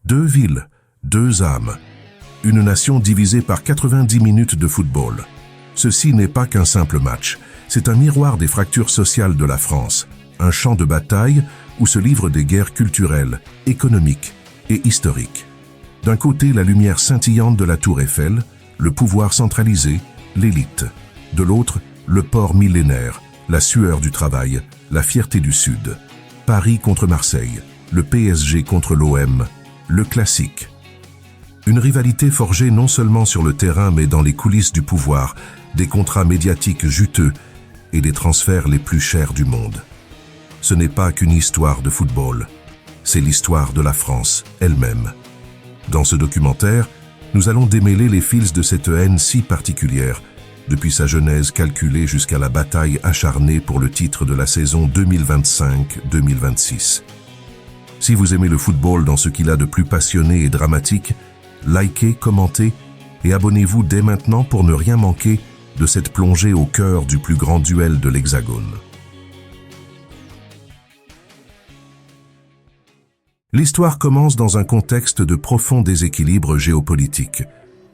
Deux villes, deux âmes. Une nation divisée par 90 minutes de football. Ceci n'est pas qu'un simple match, c'est un miroir des fractures sociales de la France, un champ de bataille où se livrent des guerres culturelles, économiques et historiques. D'un côté, la lumière scintillante de la Tour Eiffel, le pouvoir centralisé, l'élite. De l'autre, le port millénaire, la sueur du travail, la fierté du Sud. Paris contre Marseille, le PSG contre l'OM, le classique. Une rivalité forgée non seulement sur le terrain mais dans les coulisses du pouvoir, des contrats médiatiques juteux et des transferts les plus chers du monde. Ce n'est pas qu'une histoire de football, c'est l'histoire de la France elle-même. Dans ce documentaire, nous allons démêler les fils de cette haine si particulière, depuis sa genèse calculée jusqu'à la bataille acharnée pour le titre de la saison 2025-2026. Si vous aimez le football dans ce qu'il a de plus passionné et dramatique, likez, commentez et abonnez-vous dès maintenant pour ne rien manquer de cette plongée au cœur du plus grand duel de l'Hexagone. L'histoire commence dans un contexte de profond déséquilibre géopolitique.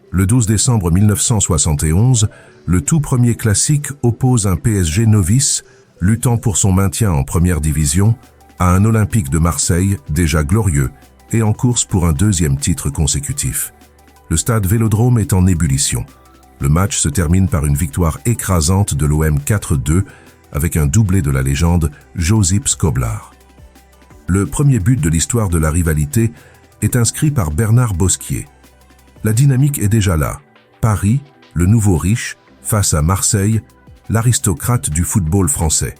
Le 12 décembre 1971, le tout premier classique oppose un PSG novice, luttant pour son maintien en première division, à un Olympique de Marseille déjà glorieux et en course pour un deuxième titre consécutif. Le stade Vélodrome est en ébullition. Le match se termine par une victoire écrasante de l'OM 4-2 avec un doublé de la légende Josip Skoblar. Le premier but de l'histoire de la rivalité est inscrit par Bernard Bosquier. La dynamique est déjà là. Paris, le nouveau riche, face à Marseille, l'aristocrate du football français.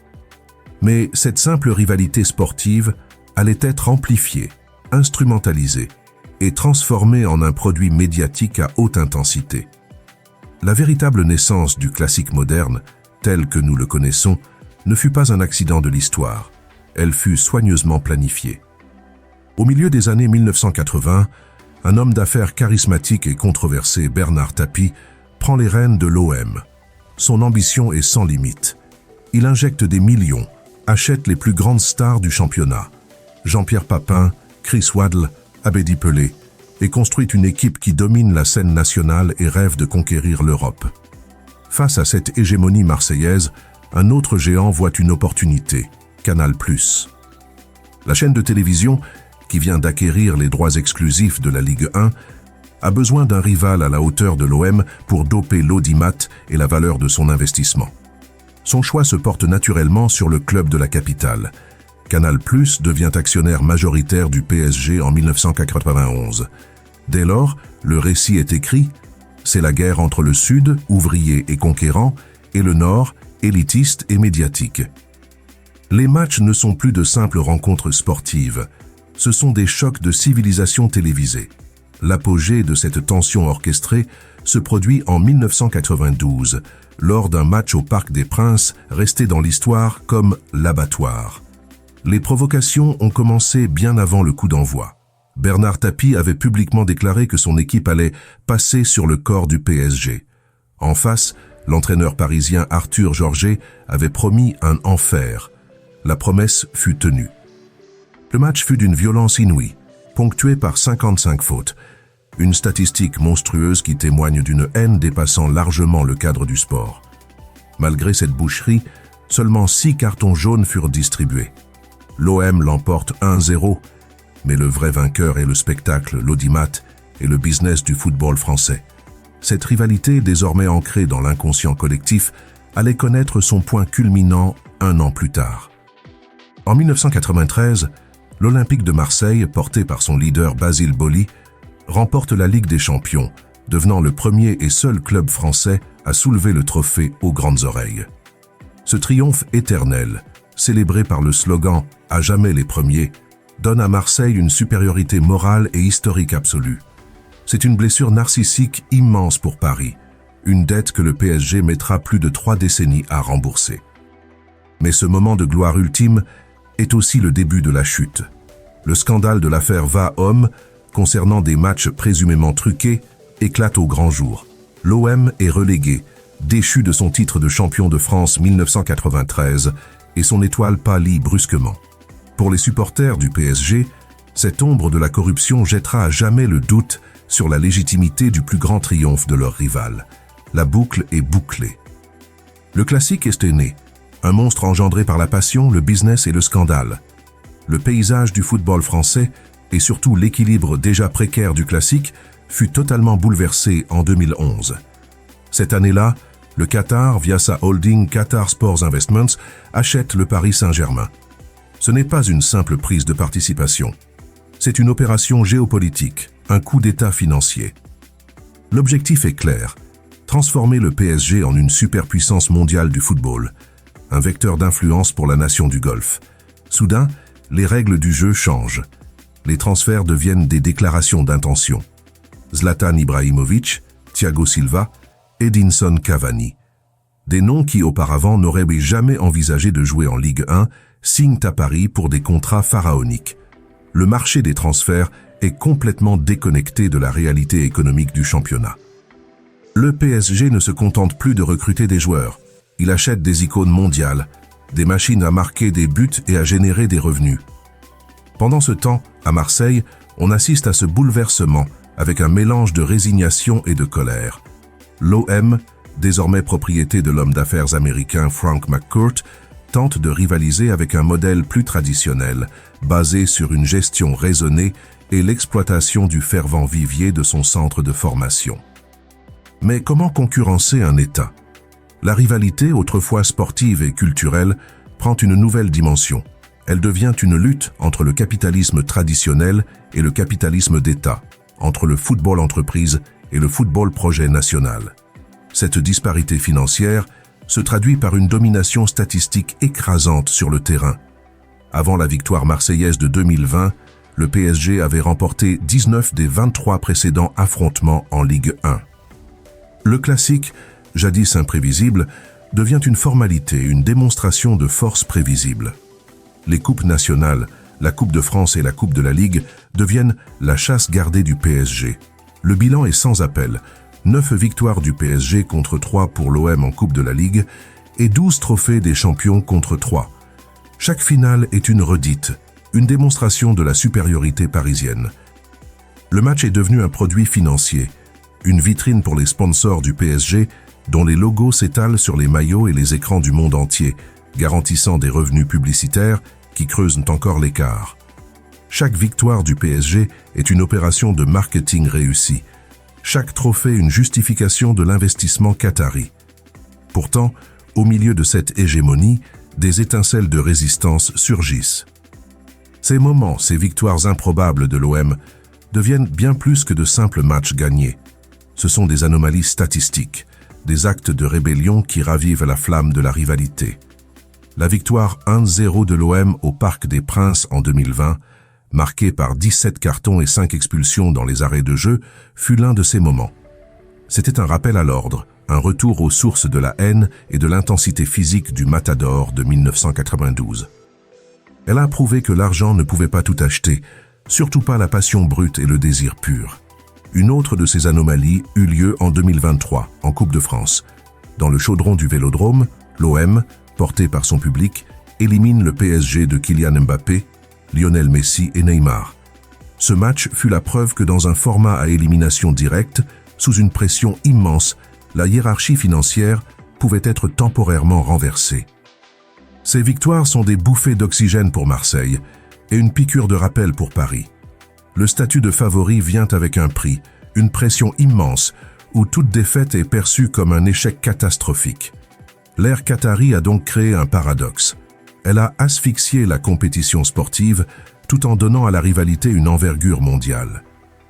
Mais cette simple rivalité sportive allait être amplifiée, instrumentalisée et transformée en un produit médiatique à haute intensité. La véritable naissance du classique moderne, tel que nous le connaissons, ne fut pas un accident de l'histoire. Elle fut soigneusement planifiée. Au milieu des années 1980, un homme d'affaires charismatique et controversé, Bernard Tapie, prend les rênes de l'OM. Son ambition est sans limite. Il injecte des millions, achète les plus grandes stars du championnat, Jean-Pierre Papin, Chris Waddle, Abedi Pelé, et construit une équipe qui domine la scène nationale et rêve de conquérir l'Europe. Face à cette hégémonie marseillaise, un autre géant voit une opportunité, Canal+. La chaîne de télévision, qui vient d'acquérir les droits exclusifs de la Ligue 1, a besoin d'un rival à la hauteur de l'OM pour doper l'audimat et la valeur de son investissement. Son choix se porte naturellement sur le club de la capitale. Canal+ devient actionnaire majoritaire du PSG en 1991. Dès lors, le récit est écrit, c'est la guerre entre le Sud, ouvrier et conquérant, et le Nord, élitiste et médiatique. Les matchs ne sont plus de simples rencontres sportives, ce sont des chocs de civilisation télévisée. L'apogée de cette tension orchestrée se produit en 1992, lors d'un match au Parc des Princes resté dans l'histoire comme l'abattoir. Les provocations ont commencé bien avant le coup d'envoi. Bernard Tapie avait publiquement déclaré que son équipe allait passer sur le corps du PSG. En face, l'entraîneur parisien Arthur Georget avait promis un enfer. La promesse fut tenue. Le match fut d'une violence inouïe, ponctué par 55 fautes, une statistique monstrueuse qui témoigne d'une haine dépassant largement le cadre du sport. Malgré cette boucherie, seulement 6 cartons jaunes furent distribués. L'OM l'emporte 1-0, mais le vrai vainqueur est le spectacle, l'audimat et le business du football français. Cette rivalité, désormais ancrée dans l'inconscient collectif, allait connaître son point culminant un an plus tard. En 1993, l'Olympique de Marseille, porté par son leader Basile Boli, remporte la Ligue des Champions, devenant le premier et seul club français à soulever le trophée aux grandes oreilles. Ce triomphe éternel, célébré par le slogan « À jamais les premiers », donne à Marseille une supériorité morale et historique absolue. C'est une blessure narcissique immense pour Paris, une dette que le PSG mettra plus de 3 décennies à rembourser. Mais ce moment de gloire ultime est aussi le début de la chute. Le scandale de l'affaire Va-Homme, concernant des matchs présumément truqués, éclate au grand jour. L'OM est relégué, déchu de son titre de champion de France 1993, et son étoile pâlit brusquement. Pour les supporters du PSG, Cette ombre de la corruption jettera à jamais le doute sur la légitimité du plus grand triomphe de leur rival. La boucle est bouclée. Le classique est né, un monstre engendré par la passion, le business et le scandale. Le paysage du football français, et surtout l'équilibre déjà précaire du classique, fut totalement bouleversé en 2011. Cette année-là, le Qatar, via sa holding Qatar Sports Investments, achète le Paris Saint-Germain. Ce n'est pas une simple prise de participation. C'est une opération géopolitique, un coup d'État financier. L'objectif est clair, transformer le PSG en une superpuissance mondiale du football, un vecteur d'influence pour la nation du Golfe. Soudain, les règles du jeu changent. Les transferts deviennent des déclarations d'intention. Zlatan Ibrahimovic, Thiago Silva, Edinson Cavani. Des noms qui auparavant n'auraient jamais envisagé de jouer en Ligue 1 signent à Paris pour des contrats pharaoniques. Le marché des transferts est complètement déconnecté de la réalité économique du championnat. Le PSG ne se contente plus de recruter des joueurs. Il achète des icônes mondiales, des machines à marquer des buts et à générer des revenus. Pendant ce temps, à Marseille, on assiste à ce bouleversement avec un mélange de résignation et de colère. L'OM, désormais propriété de l'homme d'affaires américain Frank McCourt, tente de rivaliser avec un modèle plus traditionnel, basé sur une gestion raisonnée et l'exploitation du fervent vivier de son centre de formation. Mais comment concurrencer un État? La rivalité, autrefois sportive et culturelle, prend une nouvelle dimension. Elle devient une lutte entre le capitalisme traditionnel et le capitalisme d'État, entre le football entreprise et le football projet national. Cette disparité financière se traduit par une domination statistique écrasante sur le terrain. Avant la victoire marseillaise de 2020, le PSG avait remporté 19 des 23 précédents affrontements en Ligue 1. Le classique, jadis imprévisible, devient une formalité, une démonstration de force prévisible. Les coupes nationales, la Coupe de France et la Coupe de la Ligue deviennent la chasse gardée du PSG. Le bilan est sans appel. 9 victoires du PSG contre 3 pour l'OM en Coupe de la Ligue et 12 trophées des champions contre 3. Chaque finale est une redite, une démonstration de la supériorité parisienne. Le match est devenu un produit financier, une vitrine pour les sponsors du PSG dont les logos s'étalent sur les maillots et les écrans du monde entier, garantissant des revenus publicitaires qui creusent encore l'écart. Chaque victoire du PSG est une opération de marketing réussie. Chaque trophée une justification de l'investissement qatari. Pourtant, au milieu de cette hégémonie, des étincelles de résistance surgissent. Ces moments, ces victoires improbables de l'OM, deviennent bien plus que de simples matchs gagnés. Ce sont des anomalies statistiques, des actes de rébellion qui ravivent la flamme de la rivalité. La victoire 1-0 de l'OM au Parc des Princes en 2020, marquée par 17 cartons et 5 expulsions dans les arrêts de jeu, fut l'un de ces moments. C'était un rappel à l'ordre, un retour aux sources de la haine et de l'intensité physique du Matador de 1992. Elle a prouvé que l'argent ne pouvait pas tout acheter, surtout pas la passion brute et le désir pur. Une autre de ces anomalies eut lieu en 2023, en Coupe de France. Dans le chaudron du Vélodrome, l'OM, porté par son public, élimine le PSG de Kylian Mbappé, Lionel Messi et Neymar. Ce match fut la preuve que dans un format à élimination directe, sous une pression immense, la hiérarchie financière pouvait être temporairement renversée. Ces victoires sont des bouffées d'oxygène pour Marseille et une piqûre de rappel pour Paris. Le statut de favori vient avec un prix, une pression immense, où toute défaite est perçue comme un échec catastrophique. L'ère qatari a donc créé un paradoxe. Elle a asphyxié la compétition sportive tout en donnant à la rivalité une envergure mondiale.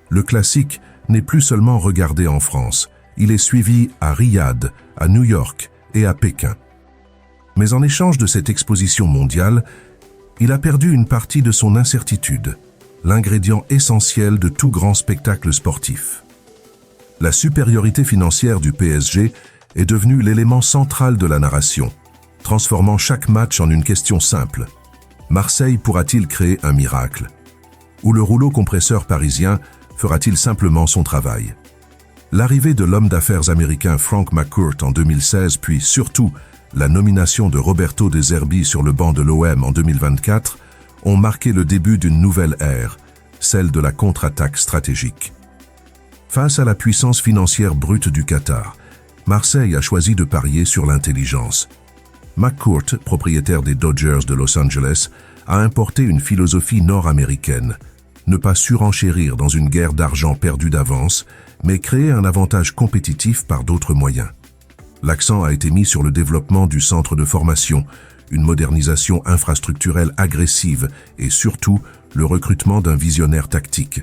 Le classique n'est plus seulement regardé en France, il est suivi à Riyad, à New York et à Pékin. Mais en échange de cette exposition mondiale, il a perdu une partie de son incertitude, l'ingrédient essentiel de tout grand spectacle sportif. La supériorité financière du PSG est devenue l'élément central de la narration, transformant chaque match en une question simple. Marseille pourra-t-il créer un miracle? Ou le rouleau compresseur parisien fera-t-il simplement son travail? L'arrivée de l'homme d'affaires américain Frank McCourt en 2016, puis surtout la nomination de Roberto De Zerbi sur le banc de l'OM en 2024, ont marqué le début d'une nouvelle ère, celle de la contre-attaque stratégique. Face à la puissance financière brute du Qatar, Marseille a choisi de parier sur l'intelligence. McCourt, propriétaire des Dodgers de Los Angeles, a importé une philosophie nord-américaine. Ne pas surenchérir dans une guerre d'argent perdue d'avance, mais créer un avantage compétitif par d'autres moyens. L'accent a été mis sur le développement du centre de formation, une modernisation infrastructurelle agressive et surtout le recrutement d'un visionnaire tactique.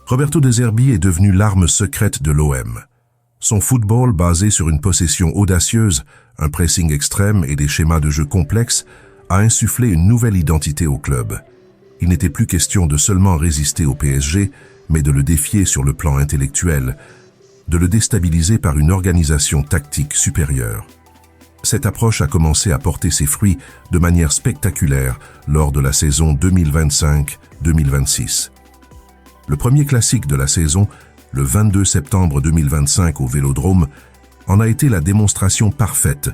Roberto De Zerbi est devenu l'arme secrète de l'OM. Son football basé sur une possession audacieuse, un pressing extrême et des schémas de jeu complexes a insufflé une nouvelle identité au club. Il n'était plus question de seulement résister au PSG, mais de le défier sur le plan intellectuel, de le déstabiliser par une organisation tactique supérieure. Cette approche a commencé à porter ses fruits de manière spectaculaire lors de la saison 2025-2026. Le premier classique de la saison, le 22 septembre 2025 au Vélodrome, en a été la démonstration parfaite.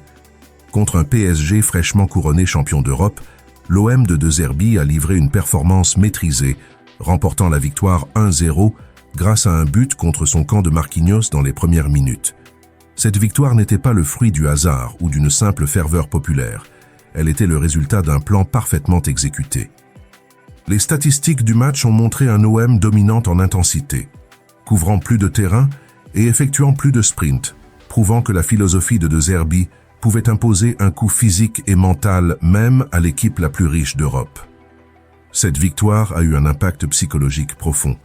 Contre un PSG fraîchement couronné champion d'Europe, l'OM de De Zerbi a livré une performance maîtrisée, remportant la victoire 1-0 grâce à un but contre son camp de Marquinhos dans les premières minutes. Cette victoire n'était pas le fruit du hasard ou d'une simple ferveur populaire. Elle était le résultat d'un plan parfaitement exécuté. Les statistiques du match ont montré un OM dominant en intensité, couvrant plus de terrain et effectuant plus de sprints, prouvant que la philosophie de De Zerbi pouvait imposer un coup physique et mental même à l'équipe la plus riche d'Europe. Cette victoire a eu un impact psychologique profond.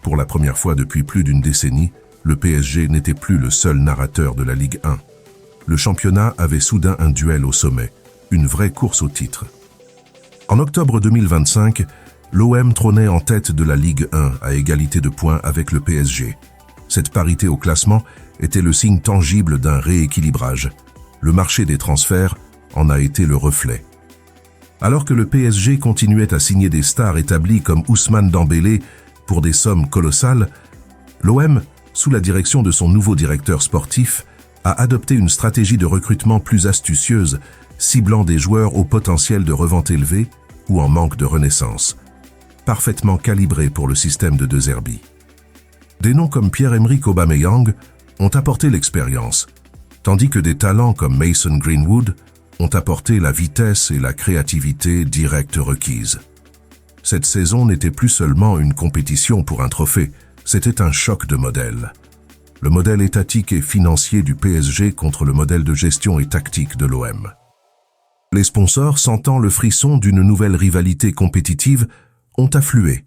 Pour la première fois depuis plus d'une décennie, le PSG n'était plus le seul narrateur de la Ligue 1. Le championnat avait soudain un duel au sommet, une vraie course au titre. En octobre 2025, l'OM trônait en tête de la Ligue 1 à égalité de points avec le PSG. Cette parité au classement était le signe tangible d'un rééquilibrage. Le marché des transferts en a été le reflet. Alors que le PSG continuait à signer des stars établies comme Ousmane Dembélé pour des sommes colossales, l'OM, sous la direction de son nouveau directeur sportif, a adopté une stratégie de recrutement plus astucieuse, ciblant des joueurs au potentiel de revente élevé ou en manque de renaissance, parfaitement calibré pour le système de De Zerbi. Des noms comme Pierre-Emerick Aubameyang ont apporté l'expérience, tandis que des talents comme Mason Greenwood ont apporté la vitesse et la créativité directes requises. Cette saison n'était plus seulement une compétition pour un trophée, c'était un choc de modèles. Le modèle étatique et financier du PSG contre le modèle de gestion et tactique de l'OM. Les sponsors, sentant le frisson d'une nouvelle rivalité compétitive, ont afflué,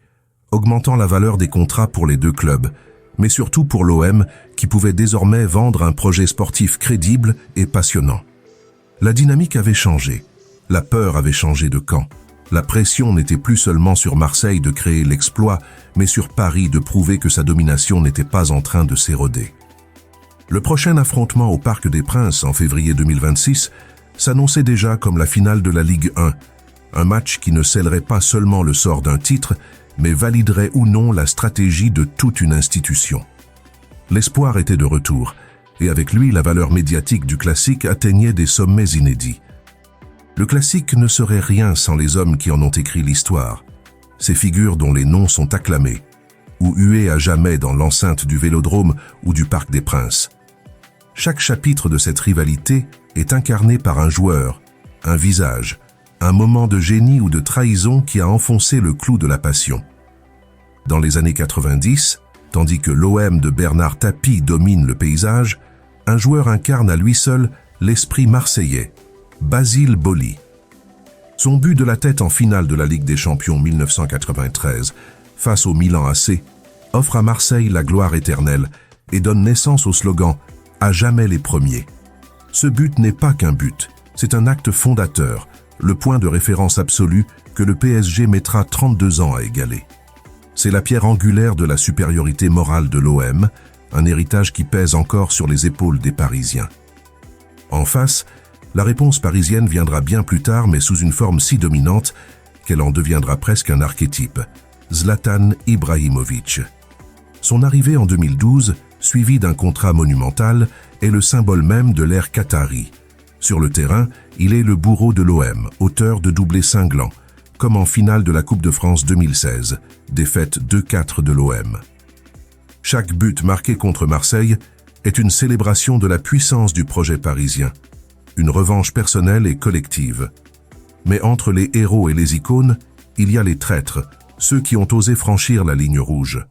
augmentant la valeur des contrats pour les deux clubs, mais surtout pour l'OM qui pouvait désormais vendre un projet sportif crédible et passionnant. La dynamique avait changé, la peur avait changé de camp. La pression n'était plus seulement sur Marseille de créer l'exploit, mais sur Paris de prouver que sa domination n'était pas en train de s'éroder. Le prochain affrontement au Parc des Princes en février 2026 s'annonçait déjà comme la finale de la Ligue 1, un match qui ne scellerait pas seulement le sort d'un titre, mais validerait ou non la stratégie de toute une institution. L'espoir était de retour, et avec lui la valeur médiatique du classique atteignait des sommets inédits. Le classique ne serait rien sans les hommes qui en ont écrit l'histoire, ces figures dont les noms sont acclamés, ou hués à jamais dans l'enceinte du Vélodrome ou du Parc des Princes. Chaque chapitre de cette rivalité est incarné par un joueur, un visage, un moment de génie ou de trahison qui a enfoncé le clou de la passion. Dans les années 90, tandis que l'OM de Bernard Tapie domine le paysage, un joueur incarne à lui seul l'esprit marseillais, Basile Boli. Son but de la tête en finale de la Ligue des Champions 1993, face au Milan AC, offre à Marseille la gloire éternelle et donne naissance au slogan « À jamais les premiers ». Ce but n'est pas qu'un but, c'est un acte fondateur, le point de référence absolu que le PSG mettra 32 ans à égaler. C'est la pierre angulaire de la supériorité morale de l'OM, un héritage qui pèse encore sur les épaules des Parisiens. En face, la réponse parisienne viendra bien plus tard, mais sous une forme si dominante qu'elle en deviendra presque un archétype, Zlatan Ibrahimovic. Son arrivée en 2012, suivie d'un contrat monumental, est le symbole même de l'ère qatari. Sur le terrain, il est le bourreau de l'OM, auteur de doublés cinglants, comme en finale de la Coupe de France 2016, défaite 2-4 de l'OM. Chaque but marqué contre Marseille est une célébration de la puissance du projet parisien, une revanche personnelle et collective. Mais entre les héros et les icônes, il y a les traîtres, ceux qui ont osé franchir la ligne rouge.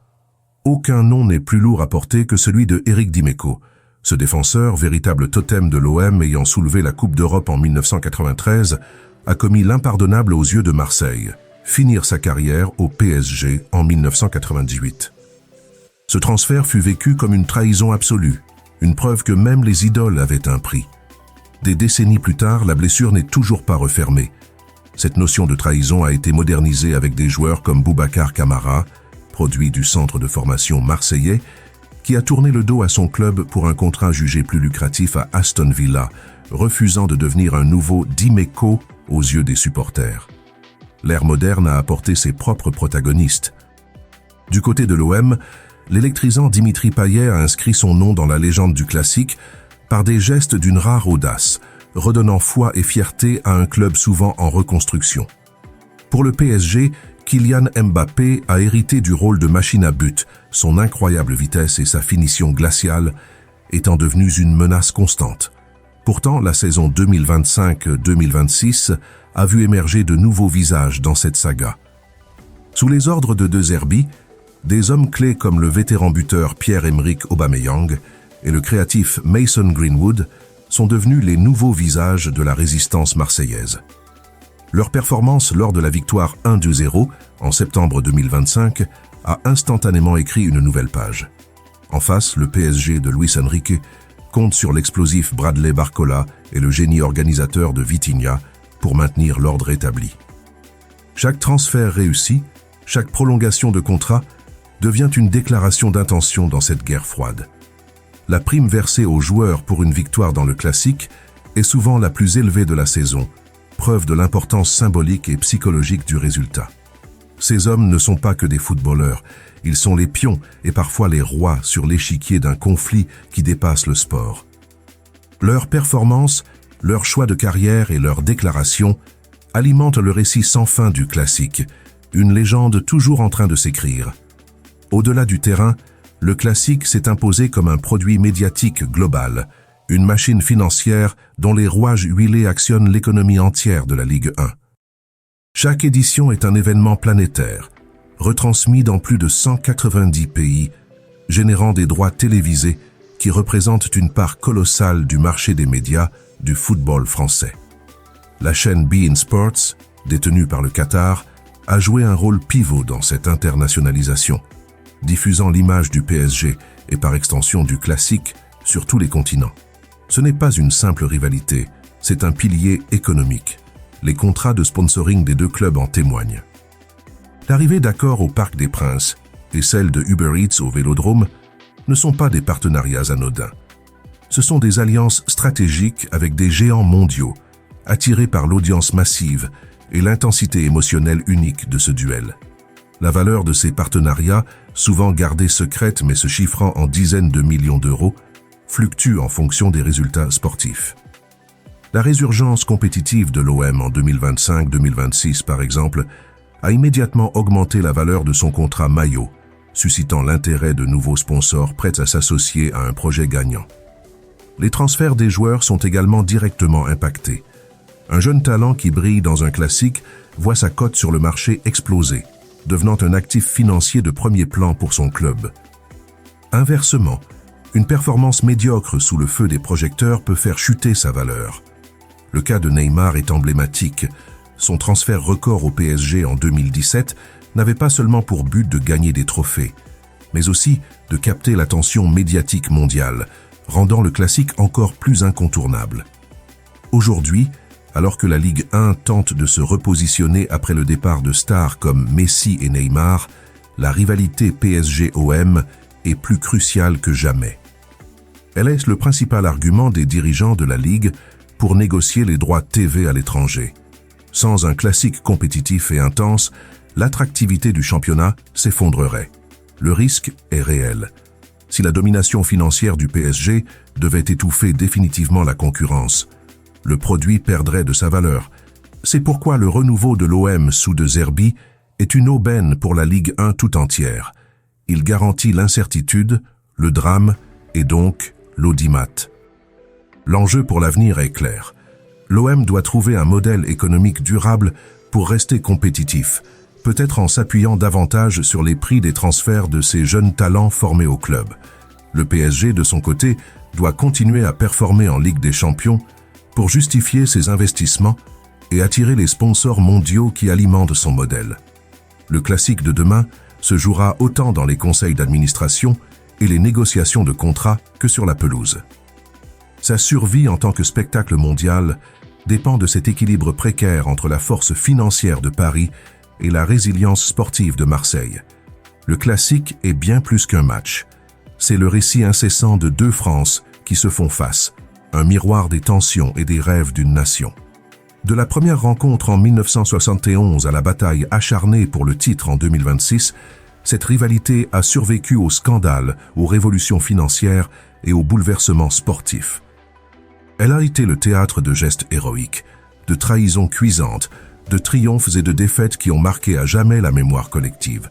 Aucun nom n'est plus lourd à porter que celui de Éric Dimeco. Ce défenseur, véritable totem de l'OM ayant soulevé la Coupe d'Europe en 1993, a commis l'impardonnable aux yeux de Marseille, finir sa carrière au PSG en 1998. Ce transfert fut vécu comme une trahison absolue, une preuve que même les idoles avaient un prix. Des décennies plus tard, la blessure n'est toujours pas refermée. Cette notion de trahison a été modernisée avec des joueurs comme Boubacar Kamara, produit du centre de formation marseillais, qui a tourné le dos à son club pour un contrat jugé plus lucratif à Aston Villa, refusant de devenir un nouveau Dimeco aux yeux des supporters. L'ère moderne a apporté ses propres protagonistes. Du côté de l'OM, l'électrisant Dimitri Payet a inscrit son nom dans la légende du classique par des gestes d'une rare audace, redonnant foi et fierté à un club souvent en reconstruction. Pour le PSG, Kylian Mbappé a hérité du rôle de machine à but, son incroyable vitesse et sa finition glaciale étant devenues une menace constante. Pourtant, la saison 2025-2026 a vu émerger de nouveaux visages dans cette saga. Sous les ordres de De Zerbi, des hommes clés comme le vétéran buteur Pierre-Emerick Aubameyang et le créatif Mason Greenwood sont devenus les nouveaux visages de la résistance marseillaise. Leur performance lors de la victoire 1-2-0 en septembre 2025 a instantanément écrit une nouvelle page. En face, le PSG de Luis Enrique compte sur l'explosif Bradley Barcola et le génie organisateur de Vitinha pour maintenir l'ordre établi. Chaque transfert réussi, chaque prolongation de contrat devient une déclaration d'intention dans cette guerre froide. La prime versée aux joueurs pour une victoire dans le classique est souvent la plus élevée de la saison, preuve de l'importance symbolique et psychologique du résultat. Ces hommes ne sont pas que des footballeurs, ils sont les pions et parfois les rois sur l'échiquier d'un conflit qui dépasse le sport. Leur performance, leur choix de carrière et leurs déclarations alimentent le récit sans fin du classique, une légende toujours en train de s'écrire. Au-delà du terrain, le classique s'est imposé comme un produit médiatique global, une machine financière dont les rouages huilés actionnent l'économie entière de la Ligue 1. Chaque édition est un événement planétaire, retransmis dans plus de 190 pays, générant des droits télévisés qui représentent une part colossale du marché des médias du football français. La chaîne beIN Sports, détenue par le Qatar, a joué un rôle pivot dans cette internationalisation, diffusant l'image du PSG et par extension du classique sur tous les continents. Ce n'est pas une simple rivalité, c'est un pilier économique. Les contrats de sponsoring des deux clubs en témoignent. L'arrivée d'Accor au Parc des Princes et celle de Uber Eats au Vélodrome ne sont pas des partenariats anodins. Ce sont des alliances stratégiques avec des géants mondiaux, attirés par l'audience massive et l'intensité émotionnelle unique de ce duel. La valeur de ces partenariats, souvent gardée secrète mais se chiffrant en dizaines de millions d'euros, fluctue en fonction des résultats sportifs. La résurgence compétitive de l'OM en 2025-2026, par exemple, a immédiatement augmenté la valeur de son contrat maillot, suscitant l'intérêt de nouveaux sponsors prêts à s'associer à un projet gagnant. Les transferts des joueurs sont également directement impactés. Un jeune talent qui brille dans un classique voit sa cote sur le marché exploser, devenant un actif financier de premier plan pour son club. Inversement, une performance médiocre sous le feu des projecteurs peut faire chuter sa valeur. Le cas de Neymar est emblématique. Son transfert record au PSG en 2017 n'avait pas seulement pour but de gagner des trophées, mais aussi de capter l'attention médiatique mondiale, rendant le classique encore plus incontournable. Aujourd'hui, alors que la Ligue 1 tente de se repositionner après le départ de stars comme Messi et Neymar, la rivalité PSG-OM est plus cruciale que jamais. Elle est le principal argument des dirigeants de la Ligue pour négocier les droits TV à l'étranger. Sans un classique compétitif et intense, l'attractivité du championnat s'effondrerait. Le risque est réel. Si la domination financière du PSG devait étouffer définitivement la concurrence, le produit perdrait de sa valeur, C'est pourquoi le renouveau de l'OM sous De Zerbi est une aubaine pour la Ligue 1 tout entière. Il garantit l'incertitude, le drame et donc l'audimat. L'enjeu pour l'avenir est clair. L'OM doit trouver un modèle économique durable pour rester compétitif, peut-être en s'appuyant davantage sur les prix des transferts de ces jeunes talents formés au club. Le PSG, de son côté, doit continuer à performer en Ligue des Champions pour justifier ses investissements et attirer les sponsors mondiaux qui alimentent son modèle. Le classique de demain se jouera autant dans les conseils d'administration et les négociations de contrats que sur la pelouse. Sa survie en tant que spectacle mondial dépend de cet équilibre précaire entre la force financière de Paris et la résilience sportive de Marseille. Le classique est bien plus qu'un match. C'est le récit incessant de deux France qui se font face, un miroir des tensions et des rêves d'une nation. De la première rencontre en 1971 à la bataille acharnée pour le titre en 2026, cette rivalité a survécu aux scandales, aux révolutions financières et aux bouleversements sportifs. Elle a été le théâtre de gestes héroïques, de trahisons cuisantes, de triomphes et de défaites qui ont marqué à jamais la mémoire collective.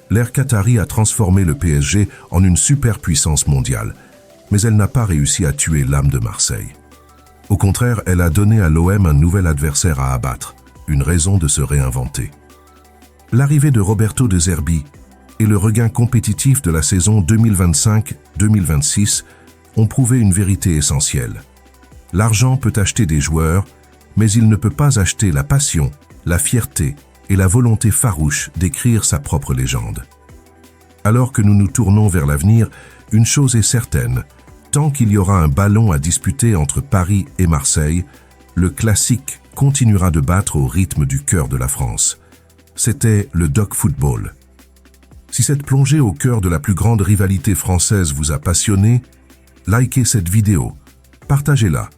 L'ère qatari a transformé le PSG en une superpuissance mondiale, mais elle n'a pas réussi à tuer l'âme de Marseille. Au contraire, elle a donné à l'OM un nouvel adversaire à abattre, une raison de se réinventer. L'arrivée de Roberto De Zerbi et le regain compétitif de la saison 2025-2026 ont prouvé une vérité essentielle. L'argent peut acheter des joueurs, mais il ne peut pas acheter la passion, la fierté et la volonté farouche d'écrire sa propre légende. Alors que nous nous tournons vers l'avenir, une chose est certaine, tant qu'il y aura un ballon à disputer entre Paris et Marseille, le classique continuera de battre au rythme du cœur de la France. C'était le Doc Football. Si cette plongée au cœur de la plus grande rivalité française vous a passionné, likez cette vidéo, partagez-la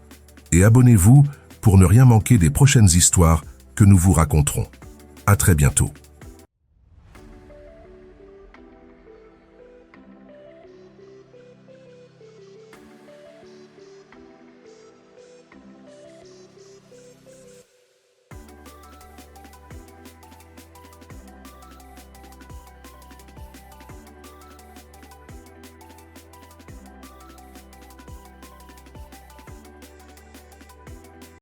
et abonnez-vous pour ne rien manquer des prochaines histoires que nous vous raconterons. À très bientôt.